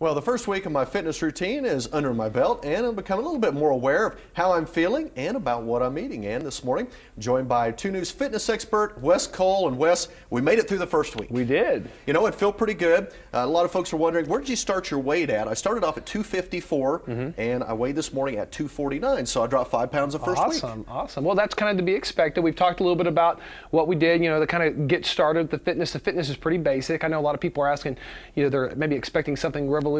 Well, the first week of my fitness routine is under my belt, and I'm becoming a little bit more aware of how I'm feeling and about what I'm eating. And this morning, I'm joined by 2 News fitness expert, Wes Cole. And Wes, we made it through the first week. We did. You know, it felt pretty good. A lot of folks are wondering, where did you start your weight at? I started off at 254, and I weighed this morning at 249, so I dropped 5 pounds the first week. Awesome. Well, that's kind of to be expected. We've talked a little bit about what we did, to kind of get started with the fitness. The fitness is pretty basic. I know a lot of people are asking, they're maybe expecting something revolutionary,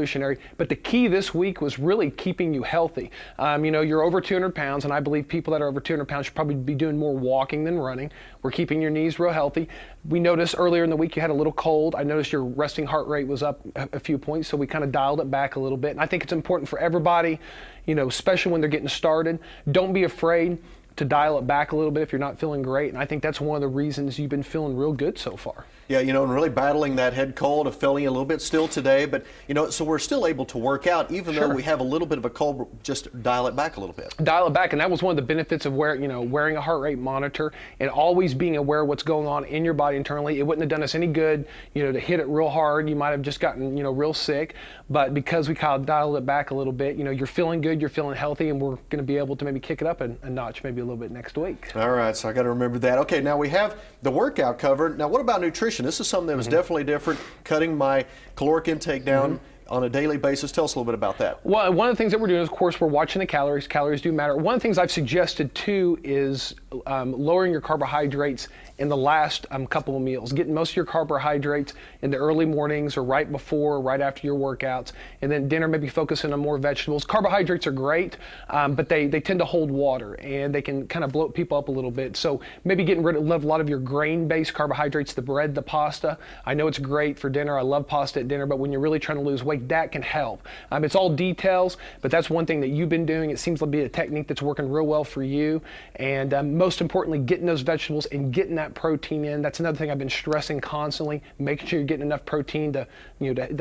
but the key this week was really keeping you healthy. You're over 200 pounds, and I believe people that are over 200 pounds should probably be doing more walking than running. We're keeping your knees real healthy. We noticed earlier in the week you had a little cold. I noticed your resting heart rate was up a few points, so we kind of dialed it back a little bit. And I think it's important for everybody, especially when they're getting started. Don't be afraid to dial it back a little bit if you're not feeling great. And I think that's one of the reasons you've been feeling real good so far. Yeah, and really battling that head cold, of feeling a little bit still today, but so we're still able to work out even though we have a little bit of a cold. Just dial it back a little bit. Dial it back, and that was one of the benefits of wearing a heart rate monitor and always being aware of what's going on in your body internally. It wouldn't have done us any good, to hit it real hard. You might have just gotten, real sick, but because we kind of dialed it back a little bit, you're feeling good, you're feeling healthy, and we're going to be able to maybe kick it up a notch, maybe a little bit next week. All right, so I got to remember that. Okay, now we have the workout covered. Now, what about nutrition? This is something that was definitely different, cutting my caloric intake down on a daily basis. Tell us a little bit about that. Well, one of the things that we're doing is, of course, we're watching the calories. Calories do matter. One of the things I've suggested, too, is lowering your carbohydrates in the last couple of meals. Getting most of your carbohydrates in the early mornings or right before or right after your workouts. And then dinner, maybe focusing on more vegetables. Carbohydrates are great, but they tend to hold water, and they can kind of bloat people up a little bit. So maybe getting rid of a lot of your grain-based carbohydrates, the bread, the pasta. I know it's great for dinner. I love pasta at dinner, but when you're really trying to lose weight, that can help. It's all details, but that's one thing that you've been doing. It seems to be a technique that's working real well for you. And most importantly, getting those vegetables and getting that protein in. That's another thing I've been stressing constantly, making sure you're getting enough protein to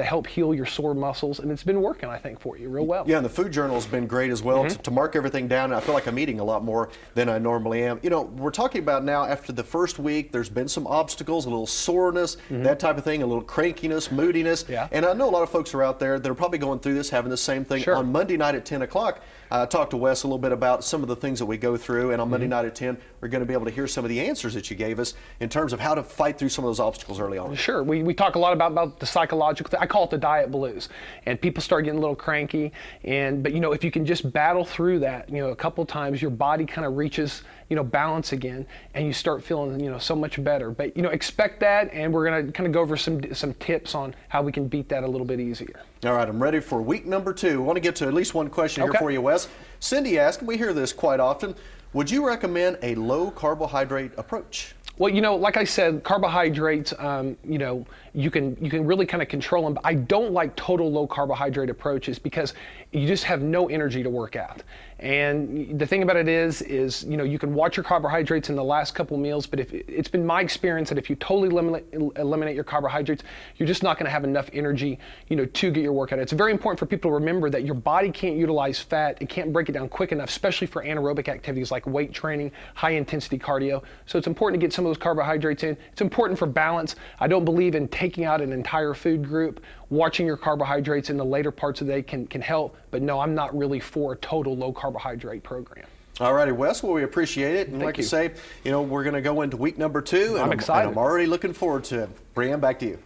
help heal your sore muscles. And it's been working, I think, for you real well. Yeah, and the food journal has been great as well to mark everything down. I feel like I'm eating a lot more than I normally am. We're talking about now after the first week, there's been some obstacles, a little soreness, that type of thing, a little crankiness, moodiness. Yeah. And I know a lot of folks are out there that are probably going through this, having the same thing. On Monday night at 10 o'clock, I talked to Wes a little bit about some of the things that we go through, and on Monday night at 10, we're going to be able to hear some of the answers that you gave us in terms of how to fight through some of those obstacles early on. Sure. We talk a lot about the psychological thing. I call it the diet blues, and people start getting a little cranky, but if you can just battle through that, a couple times, your body kind of reaches balance again, and you start feeling so much better. But expect that, and we're going to kind of go over some tips on how we can beat that a little bit easier. All right, I'm ready for week number 2. I want to get to at least one question here for you, Wes. Cindy asked, and we hear this quite often, would you recommend a low carbohydrate approach? Well, like I said, carbohydrates, you can really kind of control them. But I don't like total low carbohydrate approaches because you just have no energy to work out. And the thing about it is you can watch your carbohydrates in the last couple meals, but it's been my experience that if you totally eliminate your carbohydrates, you're just not going to have enough energy, to get your workout. It's very important for people to remember that your body can't utilize fat. It can't break it down quick enough, especially for anaerobic activities like weight training, high intensity cardio. So it's important to get some of those carbohydrates in. It's important for balance. I don't believe in taking out an entire food group. Watching your carbohydrates in the later parts of the day can help, but no, I'm not really for a total low carbohydrate program. All righty, Wes, well, we appreciate it. And like you say, we're going to go into week number 2. And I'm excited. And I'm already looking forward to it. Brianne, back to you.